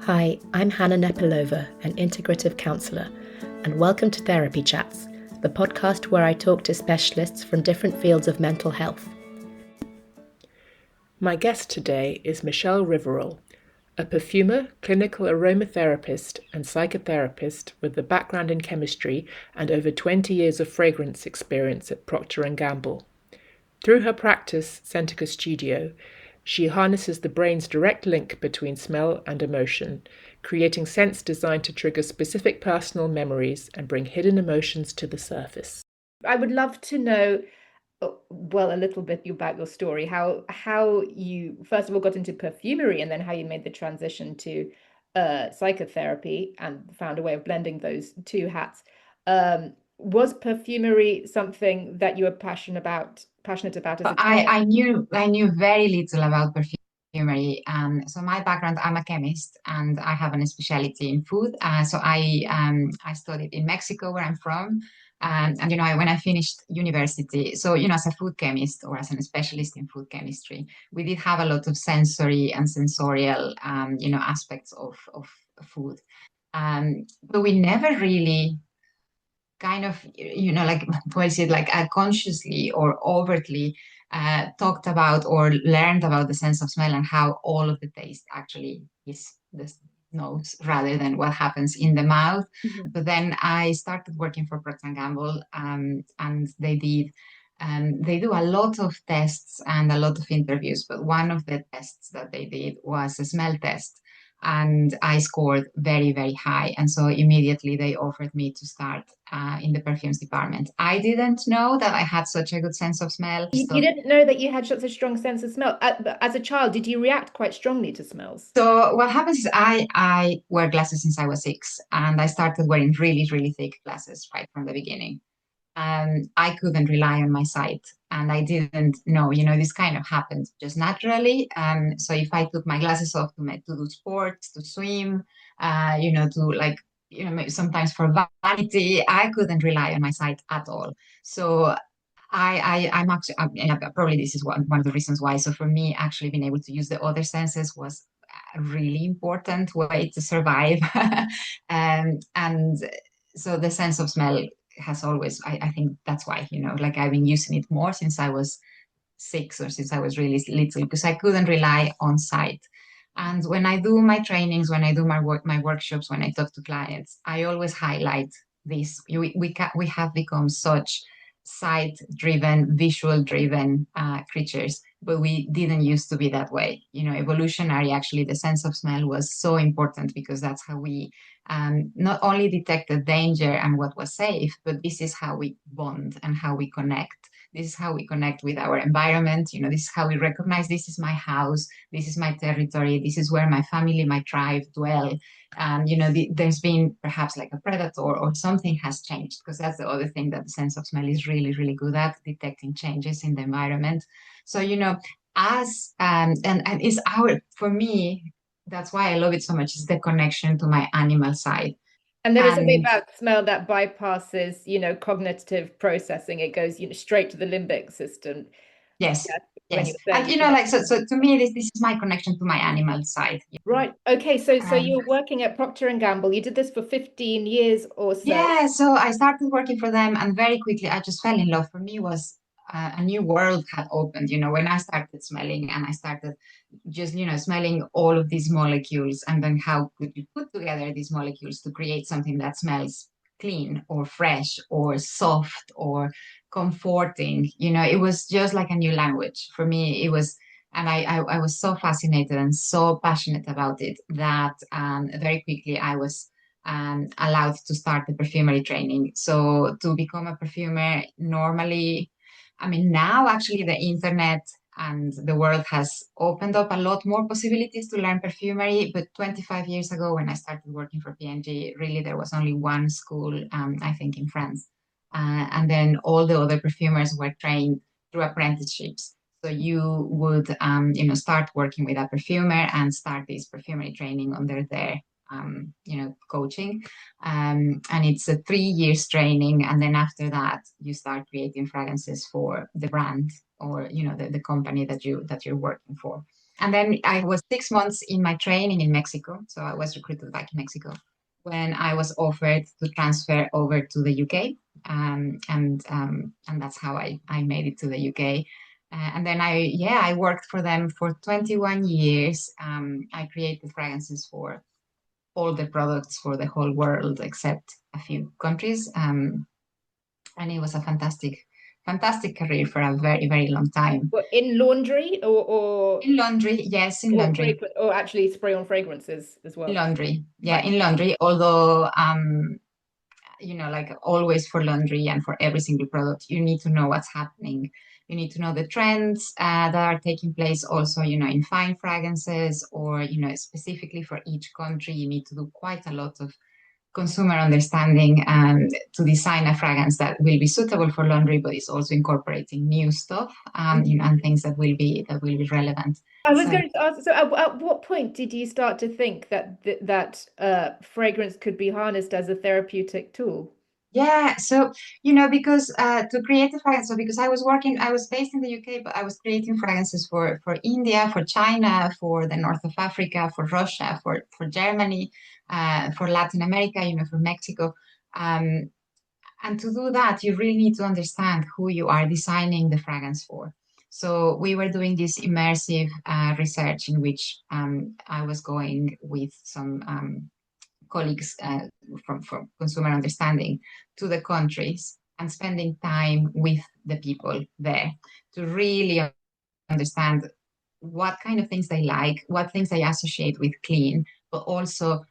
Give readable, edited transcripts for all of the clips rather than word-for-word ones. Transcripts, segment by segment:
Hi, I'm Hannah Nepilova, an integrative counsellor, and welcome to Therapy Chats, the podcast where I talk to specialists from different fields of mental health. My guest today is Michele Riveroll, a perfumer, clinical aromatherapist, and psychotherapist with a background in chemistry and over 20 years of fragrance experience at Procter & Gamble. Through her practice, Centrica Studio, she harnesses the brain's direct link between smell and emotion, creating scents designed to trigger specific personal memories and bring hidden emotions to the surface. I would love to know, a little bit about your story, how you first of all got into perfumery and then how you made the transition to psychotherapy and found a way of blending those two hats. Was perfumery something that you were passionate about as a child? I knew very little about perfumery. So my background, I'm a chemist, and I have a specialty in food. So I studied in Mexico, where I'm from. When I finished university, so as a food chemist or as a specialist in food chemistry, we did have a lot of sensory and sensorial, aspects of food. But we never really kind of, like, what is it, like, consciously or overtly talked about or learned about the sense of smell and how all of the taste actually is the nose rather than what happens in the mouth. Mhm. But then I started working for Procter& Gamble, and they do a lot of tests and a lot of interviews, but one of the tests that they did was a smell test. And I scored very, very high. And so immediately they offered me to start in the perfumes department. I didn't know that I had such a good sense of smell. You didn't know that you had such a strong sense of smell. As a child, did you react quite strongly to smells? So what happens is I wear glasses since I was 6, and I started wearing really, really thick glasses right from the beginning. I couldn't rely on my sight, and I didn't know, this kind of happened just naturally. So if I took my glasses off to do sports, to swim, to, like, sometimes for vanity, I couldn't rely on my sight at all. So I'm actually, yeah, probably this is one of the reasons why. So for me, actually being able to use the other senses was a really important way to survive. And so the sense of smell has always, I think that's why, like, I've been using it more since I was 6 or since I was really little, because I couldn't rely on sight. And when I do my trainings, when I do my workshops, when I talk to clients, I always highlight this. We have become such sight-driven, visual-driven creatures, but we didn't used to be that way. Evolutionary, actually, the sense of smell was so important because that's how we not only detected danger and what was safe, but this is how we bond and how we connect. This is how we connect with our environment. This is how we recognize this is my house, this is my territory, this is where my family, my tribe dwell. There's been perhaps like a predator or something has changed, because that's the other thing that the sense of smell is really, really good at, detecting changes in the environment. So, and it's for me, that's why I love it so much, is the connection to my animal side. And there is something And about smell that bypasses, cognitive processing. It goes, straight to the limbic system. yes, Yeah, when yes. you're saying And like, so to me, this is my connection to my animal side. right. Okay, so Um, you're working at Procter and Gamble. You did this for 15 years or so. yeah, so I started working for them, and very quickly I just fell in love. For me, was a new world had opened. When I started smelling, and I started just smelling all of these molecules, and then how could you put together these molecules to create something that smells clean or fresh or soft or comforting. It was just like a new language for me. It was. And I was so fascinated and so passionate about it that very quickly I was allowed to start the perfumery training. So to become a perfumer, normally, I mean, now actually the internet and the world has opened up a lot more possibilities to learn perfumery. But 25 years ago, when I started working for P&G, really there was only one school, I think, in France. And then all the other perfumers were trained through apprenticeships. So you would, start working with a perfumer and start this perfumery training under their coaching. And it's a 3 years training. And then after that, you start creating fragrances for the brand or, the company that you're working for. And then I was 6 months in my training in Mexico. So I was recruited back in Mexico when I was offered to transfer over to the UK. And that's how I made it to the UK. And then I worked for them for 21 years. I created fragrances for all the products for the whole world except a few countries. And it was a fantastic career for a very, very long time. But in laundry In laundry, yes, in or laundry. fragrance, or actually spray on fragrances as In well. laundry, yeah, Right. in laundry. Although, like always for laundry and for every single product, you need to know what's happening. You need to know the trends that are taking place also, in fine fragrances or, specifically for each country, you need to do quite a lot of consumer understanding to design a fragrance that will be suitable for laundry, but is also incorporating new stuff, and things that will be relevant. I was So going to ask, so at what point did you start to think that fragrance could be harnessed as a therapeutic tool? yeah, so because to create a fragrance, so because I was based in the UK, but I was creating fragrances for India, for China, for the north of Africa, for Russia, for Germany, for Latin America, for Mexico. Um, And to do that, you really need to understand who you are designing the fragrance for. So we were doing this immersive research in which I was going with some colleagues from consumer understanding to the countries and spending time with the people there to really understand what kind of things they like, what things they associate with clean, but also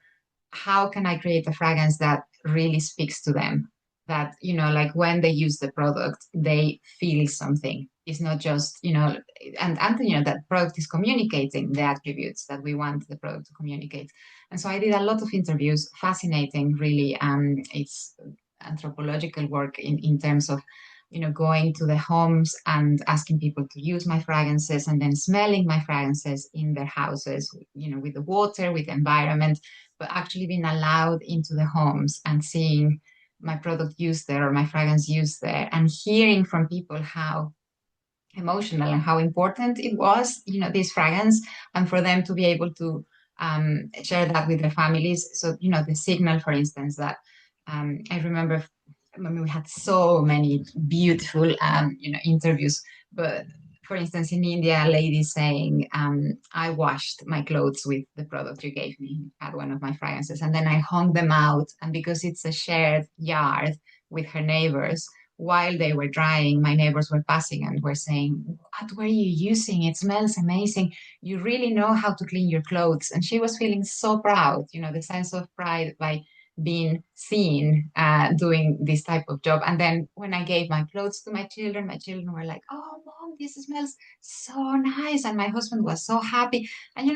how can I create a fragrance that really speaks to them? That, like when they use the product, they feel something. It's not just, and that product is communicating the attributes that we want the product to communicate. And so I did a lot of interviews, fascinating, really. It's anthropological work in terms of, going to the homes and asking people to use my fragrances and then smelling my fragrances in their houses, with the water, with the environment, but actually being allowed into the homes and seeing my product used there or my fragrance used there and hearing from people how emotional and how important it was, this fragrance, and for them to be able to share that with their families. So, the signal, for instance, that I remember. I mean, we had so many beautiful, interviews, but for instance, in India, a lady saying, I washed my clothes with the product you gave me, had one of my fragrances, and then I hung them out. And because it's a shared yard with her neighbors, while they were drying, my neighbors were passing and were saying, what were you using? It smells amazing. You really know how to clean your clothes. And she was feeling so proud, the sense of pride by being seen doing this type of job. And then when I gave my clothes to my children were like, oh, mom, this smells so nice. And my husband was so happy. And,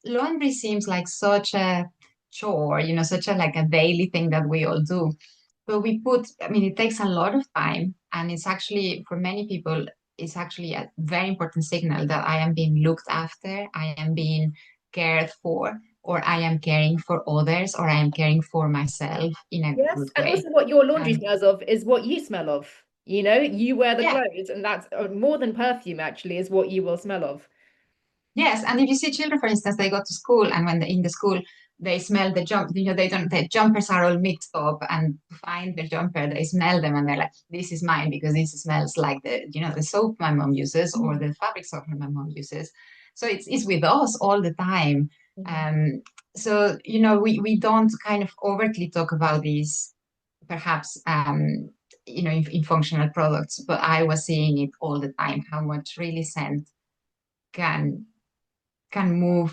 laundry seems like such a chore, such a like a daily thing that we all do. But I mean, it takes a lot of time. And it's actually, for many people, it's actually a very important signal that I am being looked after, I am being cared for, or I am caring for others, or I am caring for myself in a Yes, good and way. also what your laundry Um, smells of is what you smell of. You wear the yeah, clothes, and that's more than perfume, actually, is what you will smell of. yes. And if you see children, for instance, they go to school, and when they're in the school, they smell the they don't, the jumpers are all mixed up, and to find the jumper, they smell them, and they're like, this is mine because this smells like the soap my mom uses or Mhm. the fabric softener my mom uses. So it's with us all the time. Mhm. Um, so, we don't kind of overtly talk about these, perhaps, in functional products, but I was seeing it all the time, how much really scent can can move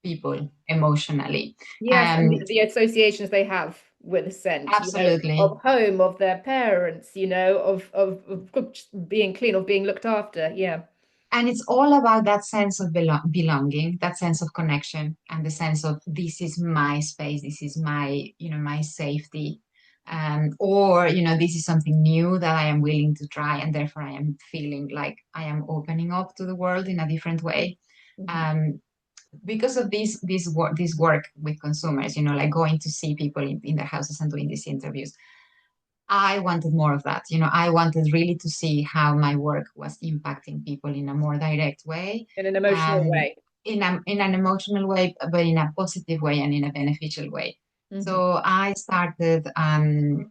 people emotionally. Yes, and Um, the associations they have with scent, absolutely. of home, of their parents, of just being clean, of being looked after. Yeah. And it's all about that sense of belonging, that sense of connection, and the sense of this is my space, this is my safety. Or, this is something new that I am willing to try, and therefore I am feeling like I am opening up to the world in a different way. Mhm. Um, because of this work with consumers, like going to see people in their houses and doing these interviews, I wanted more of that. I wanted really to see how my work was impacting people in a more direct way. In an emotional Um, way. in an emotional way, but in a positive way and in a beneficial way. Mm-hmm. So I started. I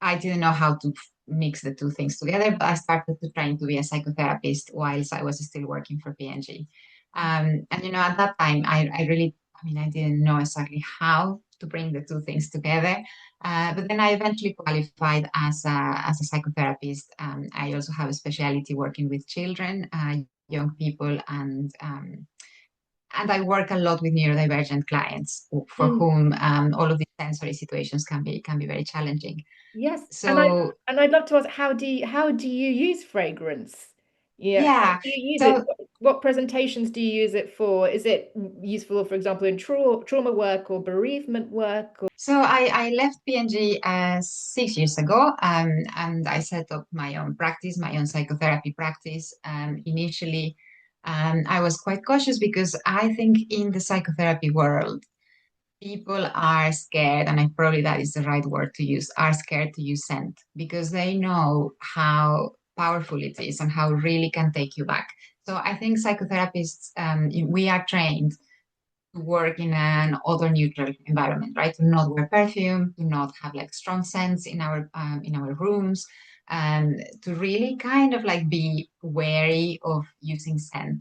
I didn't know how to mix the two things together, but I started to trying to be a psychotherapist whilst I was still working for P&G. And at that time, I really, I mean, I didn't know exactly how to bring the two things together. But then I eventually qualified as a psychotherapist. I also have a specialty working with children, young people, and I work a lot with neurodivergent clients for Mm. whom all of these sensory situations can be very challenging. Yes, So and I'd love to ask, how do you use fragrance? Yeah, how yeah, do you use it? so What presentations do you use it for? Is it useful, for example, in trauma work or bereavement work? Or... I left P&G 6 years ago, and I set up my own practice, my own psychotherapy practice. Initially, I was quite cautious because I think in the psychotherapy world, people are scared, and I probably that is the right word to use, are scared to use scent because they know how powerful it is and how it really can take you back. So I think psychotherapists, we are trained to work in an odor neutral environment, right? To not wear perfume, to not have like strong scents in our rooms, and to really kind of like be wary of using scent.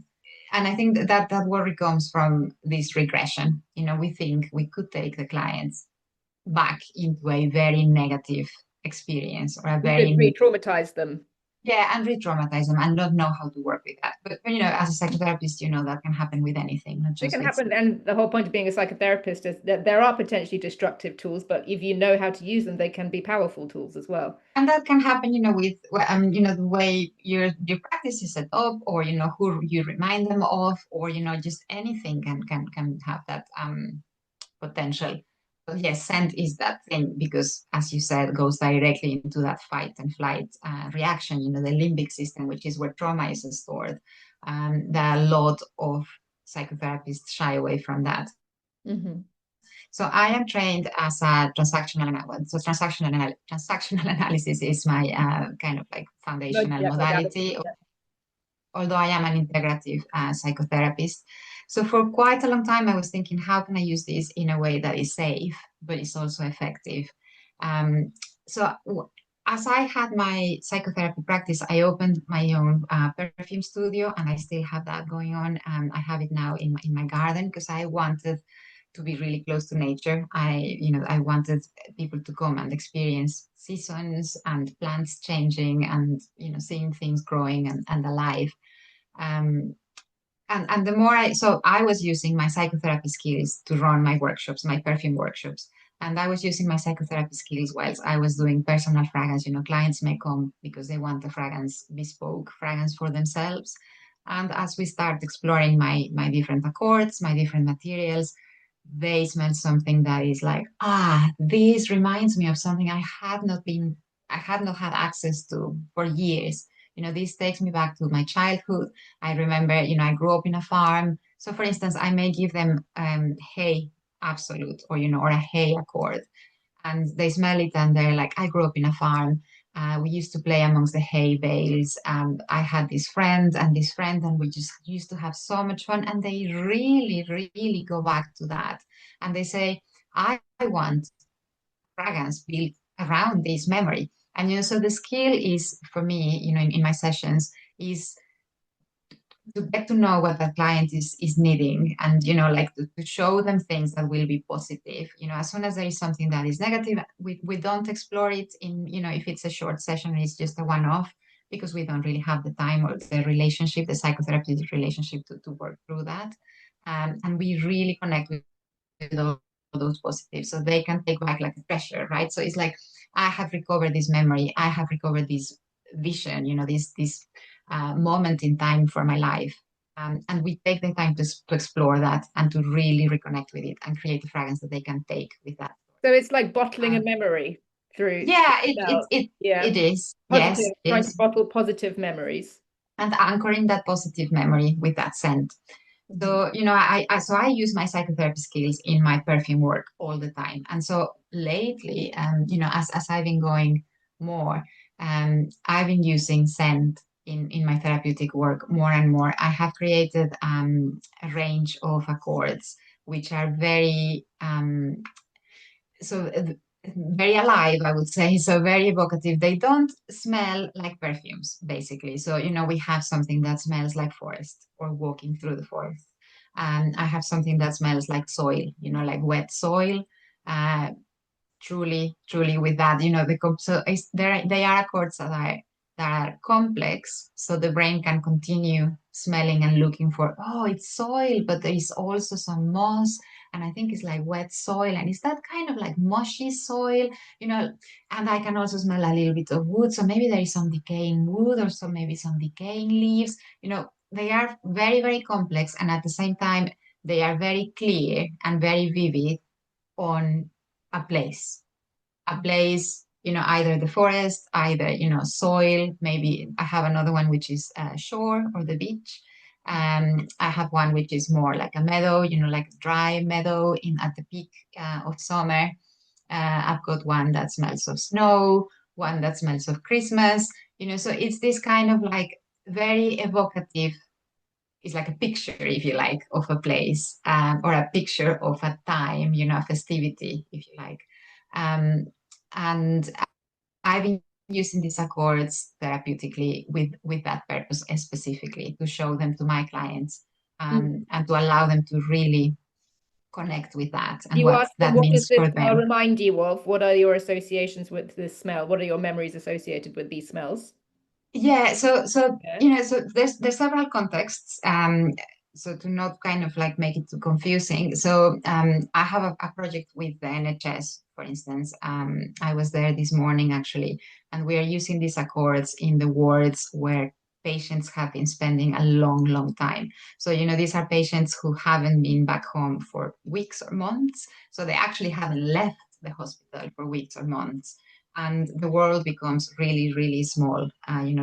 And I think that worry comes from this regression. We think we could take the clients back into a very negative experience or a You could very re-traumatize them. yeah, and re-traumatize them and not know how to work with that. But as a psychotherapist, that can happen with anything, not It just can with. happen, and the whole point of being a psychotherapist is that there are potentially destructive tools, but if you know how to use them, they can be powerful tools as well. And that can happen, with the way your practice is set up, or who you remind them of, or just anything can have that potential. But yes, scent is that thing because, as you said, goes directly into that fight and flight reaction. The limbic system, which is where trauma is stored. There are a lot of psychotherapists shy away from that. Hmm. So I am trained as a transactional analyst. So transactional analysis is my kind of like foundational Yeah, modality, modality. Yeah. although I am an integrative psychotherapist. So for quite a long time, I was thinking, how can I use this in a way that is safe, but is also effective? Um, so as I had my psychotherapy practice, I opened my own perfume studio, and I still have that going on. I have it now in my garden because I wanted to be really close to nature. I wanted people to come and experience seasons and plants changing and, seeing things growing and alive. Um, and the more so I was using my psychotherapy skills to run my workshops, my perfume workshops. And I was using my psychotherapy skills whilst I was doing personal fragrance. Clients may come because they want a fragrance, bespoke fragrance for themselves. And as we start exploring my different accords, my different materials, they smell something that is like, this reminds me of something I had not had access to for years. This takes me back to my childhood. I remember, I grew up in a farm. So for instance, I may give them hay absolute or a hay accord, and they smell it and they're like, I grew up in a farm. We used to play amongst the hay bales, and I had this friend and this friend, and we just used to have so much fun. And they really, really go back to that. And they say, I want fragrance built around this memory. And, so the skill is for me, in my sessions, is to get to know what the client is needing, and like to show them things that will be positive. As soon as there is something that is negative, we don't explore it in, if it's a short session, it's just a one-off, because we don't really have the time or the relationship, the psychotherapeutic relationship to work through that. And we really connect with all those positives, so they can take back like a treasure, right? So it's like, I have recovered this memory, I have recovered this vision, this moment in time for my life. And we take the time to explore that and to really reconnect with it and create a fragrance that they can take with that. So it's like bottling a Um, memory through yeah, smell. it Yeah, is. Yes, positive, it trying to is. bottle positive memories. And anchoring that positive memory with that scent. Mhm. So, I use my psychotherapy skills in my perfume work all the time. And so lately, as I've been going more, I've been using scent in my therapeutic work more and more. I have created a range of accords which are so very alive, I would say, so very evocative. They don't smell like perfumes, basically. So, we have something that smells like forest or walking through the forest. And I have something that smells like soil, like wet soil. Uh, truly with that, so they are accords that are complex, so the brain can continue smelling and looking for, oh, it's soil, but there is also some moss, and I think it's like wet soil, and it's that kind of like mushy soil, and I can also smell a little bit of wood, so maybe there is some decaying wood, or so maybe some decaying leaves. They are very, very complex, and at the same time they are very clear and very vivid on a place, either the forest, either, soil. Maybe I have another one which is shore or the beach. I have one which is more like a meadow, like a dry meadow at the peak of summer. I've got one that smells of snow, one that smells of Christmas, so it's this kind of like very evocative. It's like a picture, if you like, of a place, or a picture of a time, a festivity, if you like. Um, and I've been using these accords therapeutically with that purpose specifically, to show them to my clients, and to allow them to really connect with that and You what ask them, that what does means this for smell them. remind you of? What are your associations with this smell? What are your memories associated with these smells? Yeah, so Yeah. so there's several contexts. So to not kind of like make it too confusing. So I have a project with the NHS, for instance. I was there this morning actually, and we are using these accords in the wards where patients have been spending a long, long time. So these are patients who haven't been back home for weeks or months. So they actually haven't left the hospital for weeks or months, and the world becomes really, really small,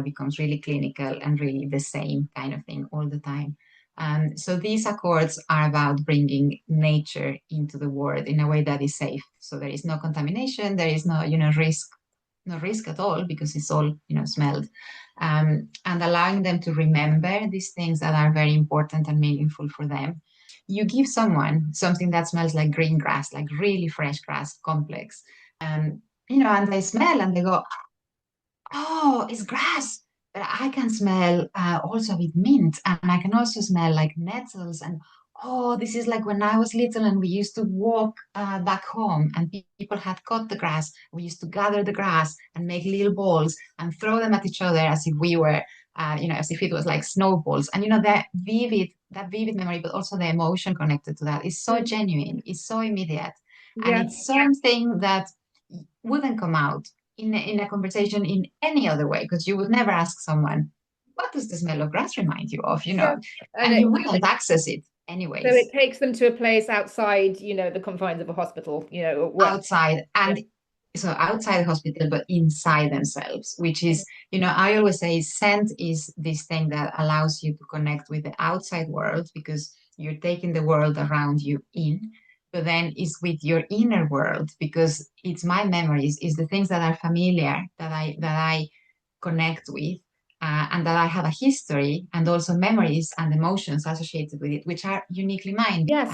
becomes really clinical and really the same kind of thing all the time. So these accords are about bringing nature into the world in a way that is safe. So there is no contamination, there is no, risk, no risk at all, because it's all, smelled. And allowing them to remember these things that are very important and meaningful for them. You give someone something that smells like green grass, like really fresh grass, complex, and they smell and they go, oh, it's grass. But I can smell also with mint, and I can also smell like nettles. And oh, this is like when I was little and we used to walk back home, and people had cut the grass. We used to gather the grass and make little balls and throw them at each other as if we were, as if it was like snowballs. And that vivid memory, but also the emotion connected to that is so genuine, it's so immediate, and Yeah. it's something that wouldn't come out in a conversation in any other way, because you would never ask someone, what does the smell of grass remind you of, Yeah. And and you wouldn't access it so it anyways takes them to a place outside, the confines of a hospital, where, outside. yeah. And so outside the hospital, but inside themselves, which is, I always say scent is this thing that allows you to connect with the outside world, because you're taking the world around you in, but then it's with your inner world, because it's my memories, is the things that are familiar, that I connect with, and that I have a history and also memories and emotions associated with it, which are uniquely mine. Yes.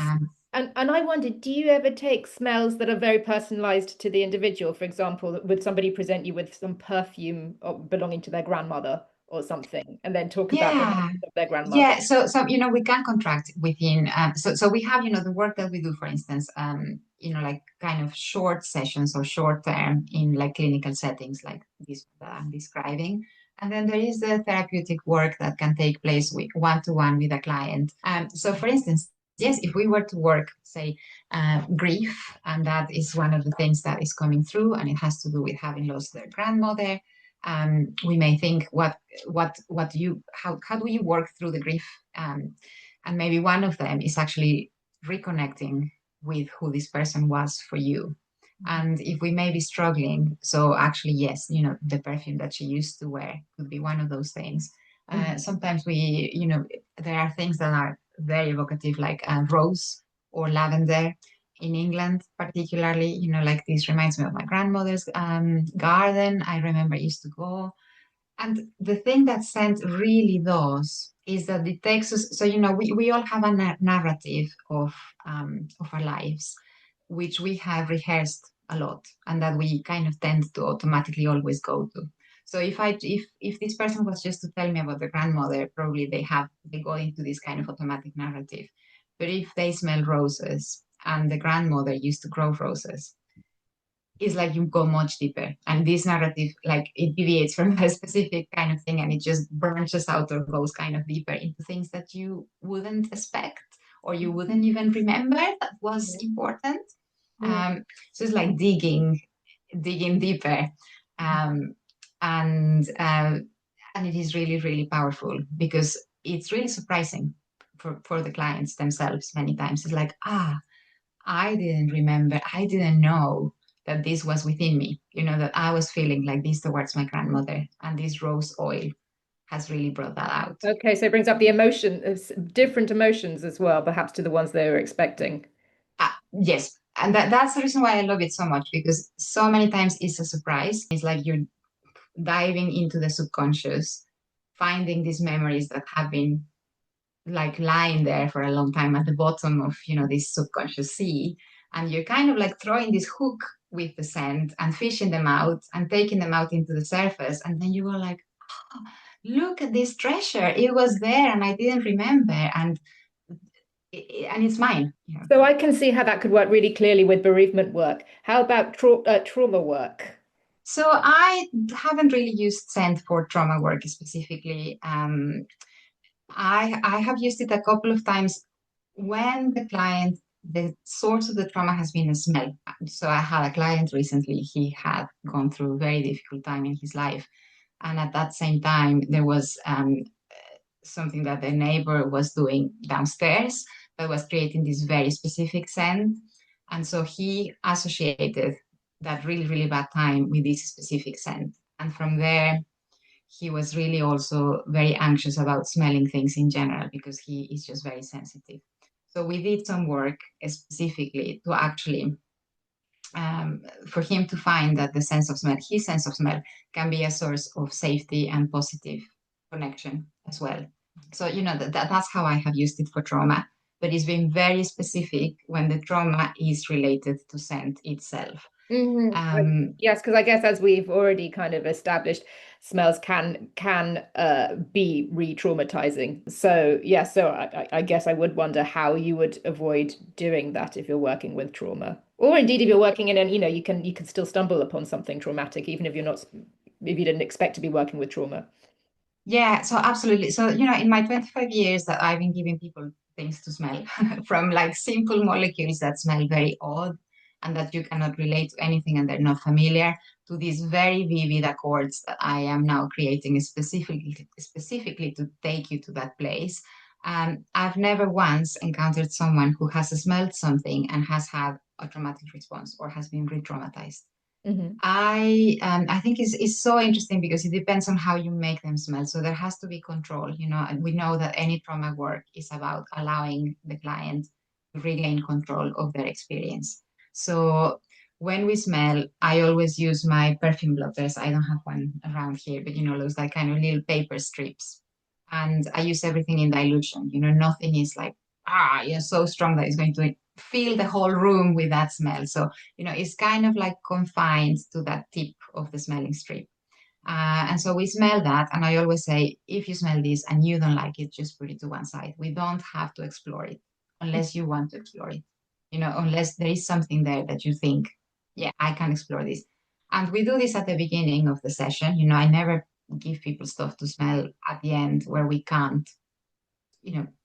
And I wondered, do you ever take smells that are very personalized to the individual? For example, would somebody present you with some perfume belonging to their grandmother or something, and then talk about the Yeah. memories of their grandmother? Yeah, so we can contract within. So we have, the work that we do, for instance, like kind of short sessions or short term in like clinical settings like this that I'm describing, and then there is the therapeutic work that can take place with one to one with a client. So for instance, yes, if we were to work, say, grief, and that is one of the things that is coming through, and it has to do with having lost their grandmother. We may think, what do you how do you work through the grief, and maybe one of them is actually reconnecting with who this person was for you. And if we may be struggling, so actually, yes, the perfume that she used to wear could be one of those things. Sometimes there are things that are very evocative, like rose or lavender. In England, particularly, like this reminds me of my grandmother's garden. I remember I used to go. And the thing that scent really does is that it takes us, so, we all have a narrative of our lives, which we have rehearsed a lot and that we kind of tend to automatically always go to. So if this person was just to tell me about their grandmother, probably they go into this kind of automatic narrative. But if they smell roses and the grandmother used to grow roses, it's like you go much deeper. And this narrative, like it deviates from a specific kind of thing and it just branches out or goes kind of deeper into things that you wouldn't expect or you wouldn't even remember that was important. Mm. So it's like digging deeper. Um, and it is really, really powerful because it's really surprising for the clients themselves many times. It's like, I didn't remember, I didn't know that this was within me, that I was feeling like this towards my grandmother, and this rose oil has really brought that out. Okay, so it brings up the different emotions as well, perhaps to the ones they were expecting. Yes. And that's the reason why I love it so much, because so many times it's a surprise. It's like you're diving into the subconscious, finding these memories that have been like lying there for a long time at the bottom of this subconscious sea, and you're kind of like throwing this hook with the scent and fishing them out and taking them out into the surface, and then you go like, oh, look at this treasure, it was there and I didn't remember, and it's mine. So I can see how that could work really clearly with bereavement work. How about trauma work? So I haven't really used scent for trauma work specifically. I have used it a couple of times when the source of the trauma has been a smell. So I had a client recently, he had gone through a very difficult time in his life. And at that same time, there was something that the neighbor was doing downstairs that was creating this very specific scent. And so he associated that really, really bad time with this specific scent. And from there, he was really also very anxious about smelling things in general because he is just very sensitive. So we did some work specifically to actually for him to find that his sense of smell, can be a source of safety and positive connection as well. So that's how I have used it for trauma, but it's been very specific when the trauma is related to scent itself. Yes, because I guess as we've already kind of established, smells can be re-traumatizing. So yeah, so I guess I would wonder how you would avoid doing that if you're working with trauma, or indeed if you're working in an, you can still stumble upon something traumatic, even if if you didn't expect to be working with trauma. Yeah, so absolutely. So, in my 25 years that I've been giving people things to smell, from like simple molecules that smell very odd and that you cannot relate to anything and they're not familiar, to these very vivid accords that I am now creating specifically to take you to that place. I've never once encountered someone who has smelled something and has had a traumatic response or has been re-traumatized. Hmm. I think is so interesting because it depends on how you make them smell. So there has to be control, and we know that any trauma work is about allowing the client to regain control of their experience. So when we smell, I always use my perfume blotters. I don't have one around here, but those like kind of little paper strips. And I use everything in dilution. Nothing is like, so strong that it's going to fill the whole room with that smell. So it's kind of like confined to that tip of the smelling strip. And so we smell that. And I always say, if you smell this and you don't like it, just put it to one side. We don't have to explore it unless you want to explore it, unless there is something there that you think, yeah, I can explore this. And we do this at the beginning of the session. I never give people stuff to smell at the end where we can't,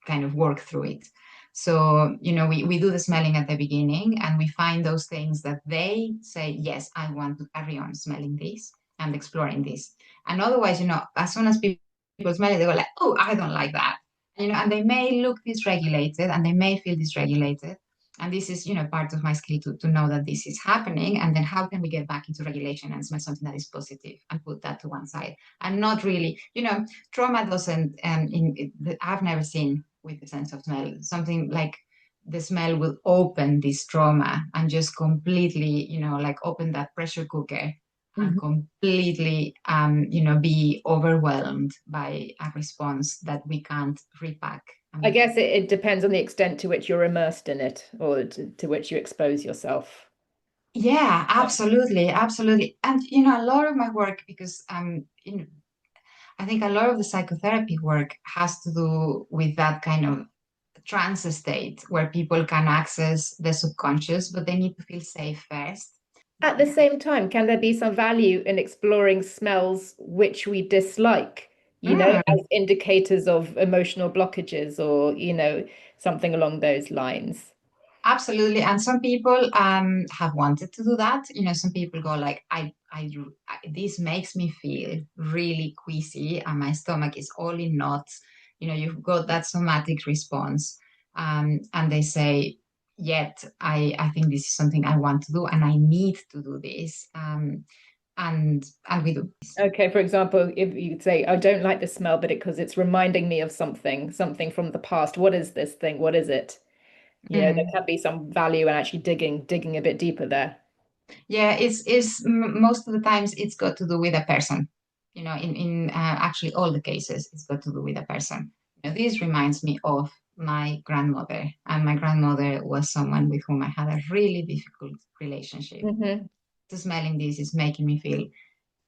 kind of work through it. So, we do the smelling at the beginning and we find those things that they say, yes, I want to carry on smelling this and exploring this. And otherwise, as soon as people smell it, they go like, oh, I don't like that. And they may look dysregulated and they may feel dysregulated. And this is, part of my skill to know that this is happening. And then how can we get back into regulation and smell something that is positive and put that to one side and not really, trauma doesn't, I've never seen with the sense of smell, something like the smell will open this trauma and just completely, like open that pressure cooker and Mhm. completely, be overwhelmed by a response that we can't repack. I guess it depends on the extent to which you're immersed in it or to which you expose yourself. Yeah, absolutely, absolutely. And a lot of my work, because I think a lot of the psychotherapy work has to do with that kind of trance state where people can access the subconscious, but they need to feel safe first. At the same time, can there be some value in exploring smells which we dislike, Mm. as indicators of emotional blockages or, something along those lines? Absolutely. And some people have wanted to do that. Some people go like, this makes me feel really queasy and my stomach is all in knots. You've got that somatic response. And they say, yet I think this is something I want to do and I need to do this. And we do. Okay, for example, if you could say, I don't like the smell, but because it's reminding me of something from the past. What is this thing? What is it? There Mm. can be some value in actually digging a bit deeper there. Yeah, most of the times it's got to do with a person. In actually all the cases, it's got to do with a person. This reminds me of my grandmother, and my grandmother was someone with whom I had a really difficult relationship. Hmm. So smelling this is making me feel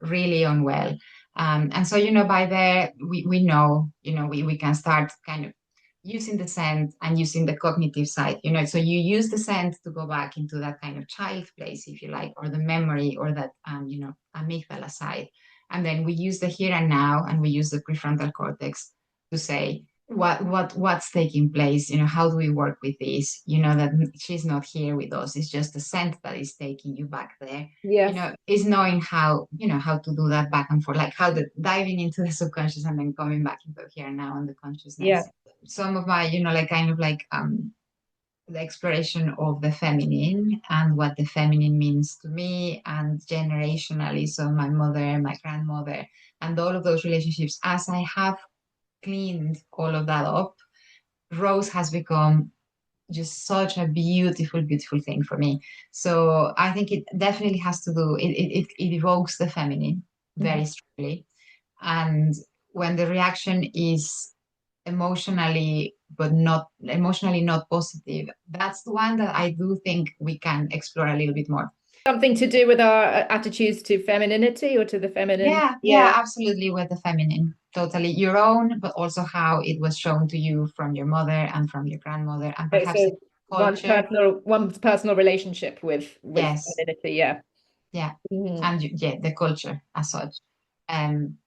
really unwell. And so, by there, we know, we can start kind of using the scent and using the cognitive side, so you use the scent to go back into that kind of child place, if you like, or the memory or that, amygdala side. And then we use the here and now and we use the prefrontal cortex to say, what's taking place, how do we work with this, that she's not here with us, it's just the scent that is taking you back there, Yes. is knowing how to do that back and forth, like how the diving into the subconscious and then coming back into here and now and the Yes. consciousness. Some of my, like kind of like the exploration of the feminine and what the feminine means to me and generationally. So my mother, my grandmother, and all of those relationships, as I have cleaned all of that up, Rose has become just such a beautiful, beautiful thing for me. So I think it definitely has to do, it evokes the feminine Mhm. very strongly. And when the reaction is emotionally not positive, that's the one that I do think we can explore a little bit more. Something to do with our attitudes to femininity or to the feminine. Yeah, yeah, Yeah. absolutely, with the feminine. Totally your own, but also how it was shown to you from your mother and from your grandmother, and Okay, perhaps in so culture. one's personal relationship with Yes, femininity. Yeah. yeah, Mhm. and yeah, the culture as such. Um,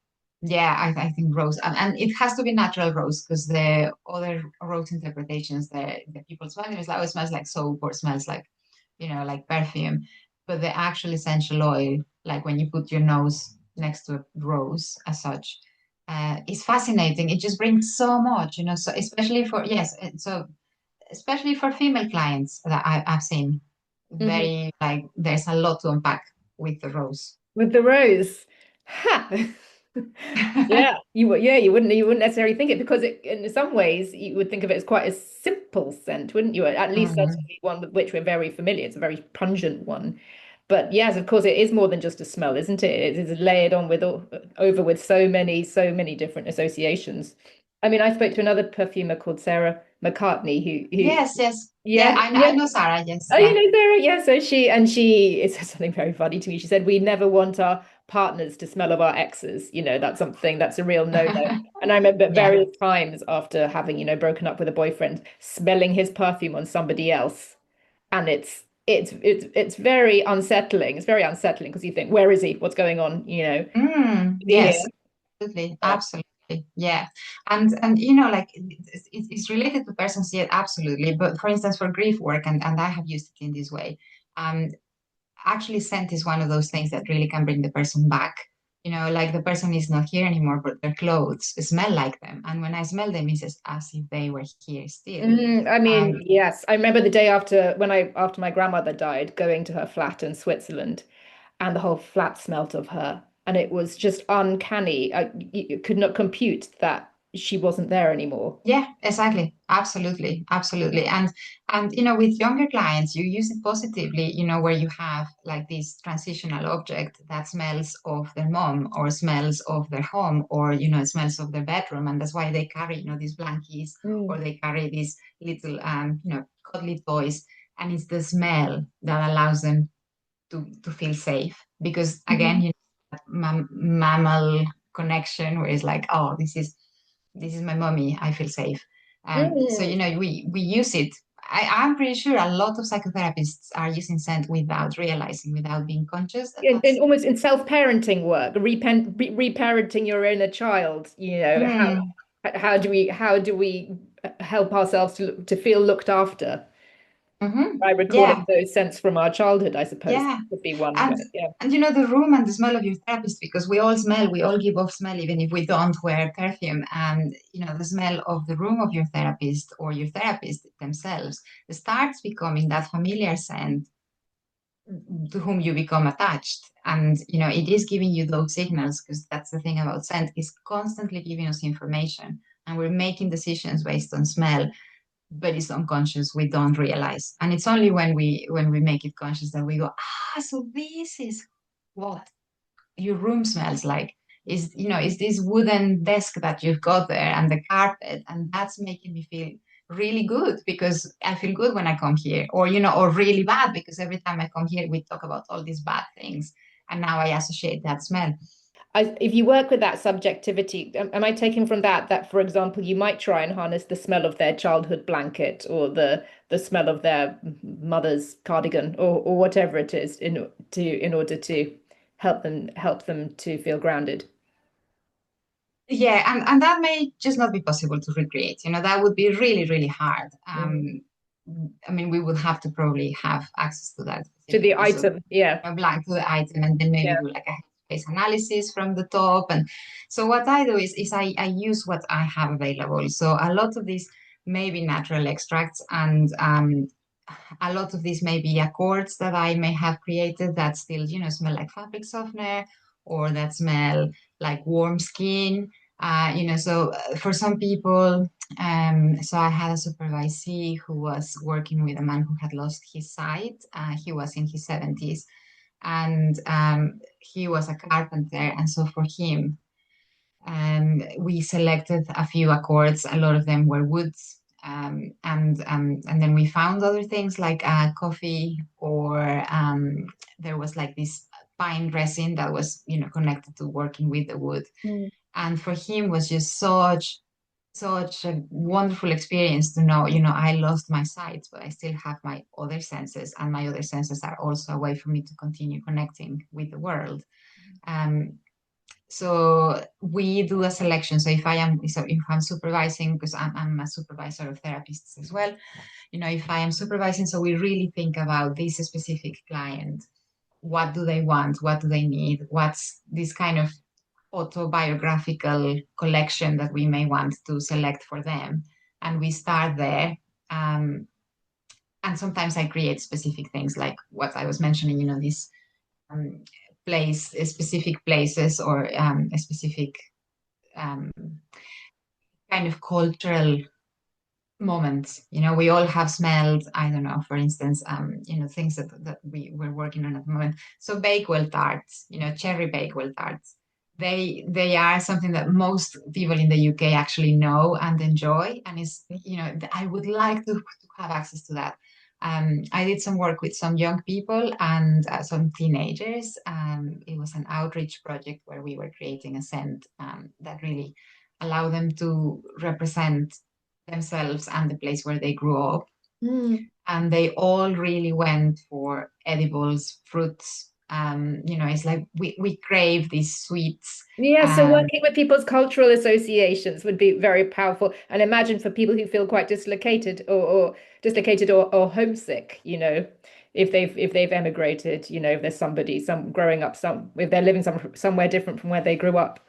yeah, I think rose, and it has to be natural rose because the other rose interpretations, the people smelling it like, oh, it smells like soap or smells like, like perfume, but the actual essential oil, like when you put your nose next to a rose as such, is fascinating. It just brings so much, so especially for, yes, so especially for female clients that I've seen, Mhm. very like there's a lot to unpack with the rose. With the rose. Ha! Yeah, you wouldn't necessarily think it because in some ways you would think of it as quite a simple scent, wouldn't you? At least Mhm. certainly one with which we're very familiar. It's a very pungent one. But yes, of course, it is more than just a smell, isn't it? It is layered on over with so many different associations. I mean, I spoke to another perfumer called Sarah McCartney, who Yes, yes. Yeah, yeah, I yeah. know Sarah. Yes, Oh, yeah. Sarah, yeah. So it said something very funny to me. She said, we never want our partners to smell of our exes. That's a real no-no. And I remember at Yeah. various times after having, broken up with a boyfriend, smelling his perfume on somebody else. And it's very unsettling. It's very unsettling because you think, where is he? What's going on? Is he here? Yes, absolutely, Yeah. absolutely. Yeah. And like it's related to persons, yet absolutely. But for instance, for grief work, and I have used it in this way. Um, Actually, scent is one of those things that really can bring the person back. Like the person is not here anymore, but their clothes smell like them. And when I smell them, it's just as if they were here still. I mean, Um, yes. I remember the day after my grandmother died, going to her flat in Switzerland, and the whole flat smelt of her, and it was just uncanny. You could not compute that she wasn't there anymore. Yeah, exactly. Absolutely. Absolutely. And with younger clients, you use it positively, where you have like this transitional object that smells of their mom or smells of their home or, smells of their bedroom. And that's why they carry, these blankies or Mm. they carry these little cuddly toys. And it's the smell that allows them to feel safe. Because again, Mhm. mammal connection where it's like, oh, this is my mommy, I feel safe. So Mm. we use it. I'm pretty sure a lot of psychotherapists are using scent without realizing, without being conscious that In that's. almost in self-parenting work, reparenting your inner child, Mm, how do we help ourselves to feel looked after by recalling yeah, those scents from our childhood, I suppose yeah. would be one And way. Yeah. and the room and the smell of your therapist, because we all smell, we all give off smell, even if we don't wear perfume. And the smell of the room of your therapist or your therapist themselves starts becoming that familiar scent to whom you become attached. And it is giving you those signals, because that's the thing about scent, is constantly giving us information. And we're making decisions based on smell, but it's unconscious. We don't realize. And it's only when we make it conscious that we go, so this is what your room smells like. Is this wooden desk that you've got there and the carpet, and that's making me feel really good because I feel good when I come here, or really bad because every time I come here we talk about all these bad things, and now I associate that smell. If you work with that subjectivity, am I taking from that, for example, you might try and harness the smell of their childhood blanket or the smell of their mother's cardigan or whatever it is in order to help them to feel grounded. Yeah, and that may just not be possible to recreate. That would be really, really hard. Mm. I mean, we would have to probably have access to that To specific the piece of item, yeah, blank to the item, and then maybe yeah. do like a face analysis from the top. And so what I do is I use what I have available. So a lot of these may be natural extracts, and a lot of these may be accords that I may have created that still, smell like fabric softener or that smell like warm skin. So for some people, so I had a supervisee who was working with a man who had lost his sight. He was in his 70s, and he was a carpenter. And so for him, we selected a few accords. A lot of them were woods. And then we found other things like coffee, or there was like this pine resin that was, connected to working with the wood. Mm. And for him was just such a wonderful experience to know, I lost my sight, but I still have my other senses, and my other senses are also a way for me to continue connecting with the world. Um, so we do a selection. So if I'm supervising, because I'm a supervisor of therapists as well, if I am supervising, so we really think about this specific client. What do they want? What do they need? What's this kind of autobiographical collection that we may want to select for them? And we start there. Um, and sometimes I create specific things like what I was mentioning, this um, specific places, or a specific um, kind of cultural moments. We all have smelled, I don't know, for instance, things that we're working on at the moment. So Bakewell tarts, cherry Bakewell tarts. They are something that most people in the UK actually know and enjoy. And I would like to have access to that. I did some work with some young people and some teenagers. It was an outreach project where we were creating a scent that really allowed them to represent themselves and the place where they grew up. Mm. And they all really went for edibles, fruits. It's like we crave these sweets. Yeah, so Um, working with people's cultural associations would be very powerful. And imagine for people who feel quite dislocated or dislocated or homesick, if they've emigrated, if there's some growing up if they're living somewhere different from where they grew up.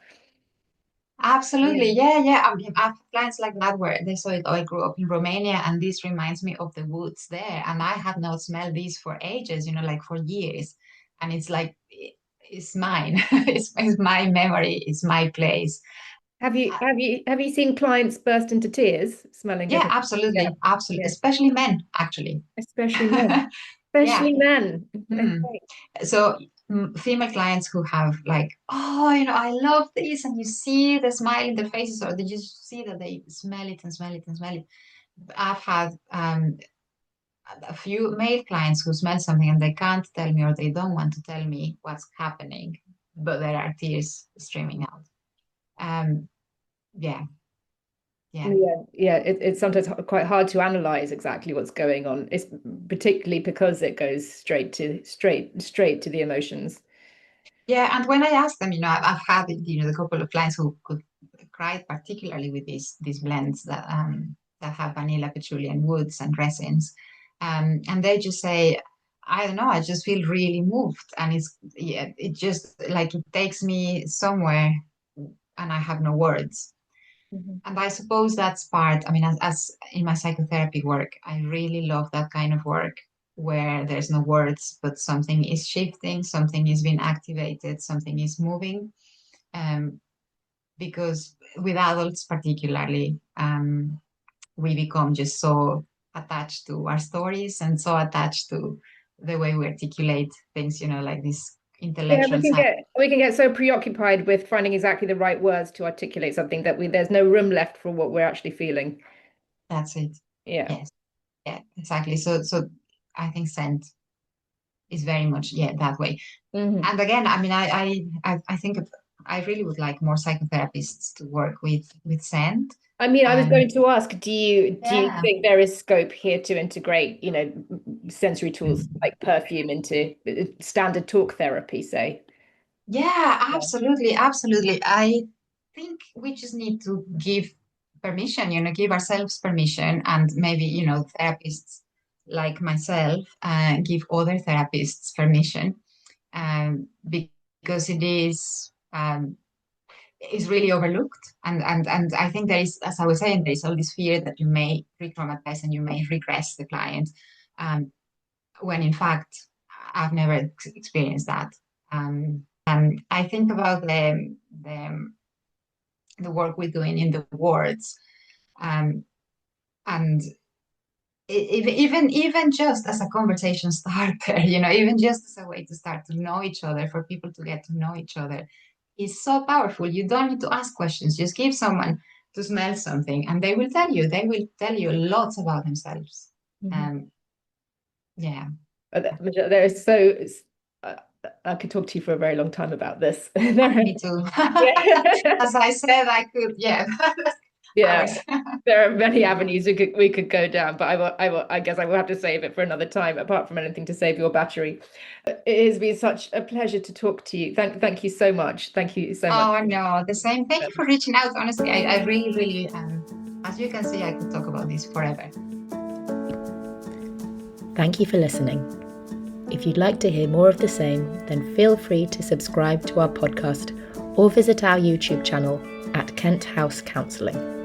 Absolutely. Yeah. Yeah, yeah. I have clients like that where they saw it. Oh, I grew up in Romania and this reminds me of the woods there. And I have not smelled these for ages, like for years. And it's like, it's mine. It's my memory. It's my place. Have you seen clients burst into tears smelling Yeah, different? Yeah, absolutely, absolutely, yeah, especially men, actually. especially men. Yeah. Especially men. Mm. Okay. So female clients who have like, oh, I love this, and you see the smile in their faces, or they just see that they smell it and smell it and smell it. I've had a few male clients who smell something and they can't tell me, or they don't want to tell me what's happening, but there are tears streaming out. Um, yeah, yeah. Yeah, it's sometimes quite hard to analyze exactly what's going on. It's particularly because it goes straight to the emotions. Yeah, and when I ask them, I've had, the couple of clients who could cry particularly with these blends that have vanilla, patchouli, and woods and resins, and they just say, I don't know, I just feel really moved, and it just like it takes me somewhere, and I have no words. Mhm. And I suppose that's part, I mean, as in my psychotherapy work, I really love that kind of work where there's no words, but something is shifting, something is being activated, something is moving. Um, because with adults, particularly, we become just so attached to our stories and so attached to the way we articulate things, like this Yeah, intellectual side. we can get so preoccupied with finding exactly the right words to articulate something that there's no room left for what we're actually feeling. That's it. Yeah. Yes. Yeah, exactly. So I think scent is very much, yeah, that way. Hmm. And again, I mean, I think I really would like more psychotherapists to work with scent. I mean, I was Um, going to ask, do you yeah, think there is scope here to integrate, sensory tools like perfume into standard talk therapy, say? yeah, Yeah. absolutely, absolutely. I think we just need to give permission, give ourselves permission, and maybe, therapists like myself give other therapists permission, because it is really overlooked. And I think there is, as I was saying, there is all this fear that you may re-traumatize and you may regress the client, um, when in fact I've never experienced that. I think about the work we're doing in the wards, um, and even just as a conversation starter, even just as a way to start to know each other, for people to get to know each other, is so powerful. You don't need to ask questions. Just give someone to smell something, and they will tell you. They will tell you lots about themselves. Mhm. Um, yeah, There is uh, I could talk to you for a very long time about this. me too. Yeah. As I said, I could. Yeah, Yeah, hours. there are many Yeah. avenues we could go down, but I guess I will have to save it for another time, apart from anything to save your battery. It has been such a pleasure to talk to you. Thank you so much. Thank you so much. Oh no, the same. Thank you for reaching out. Honestly, I really, really, as you can see, I could talk about this forever. Thank you for listening. If you'd like to hear more of the same, then feel free to subscribe to our podcast or visit our YouTube channel at Kent House Counselling.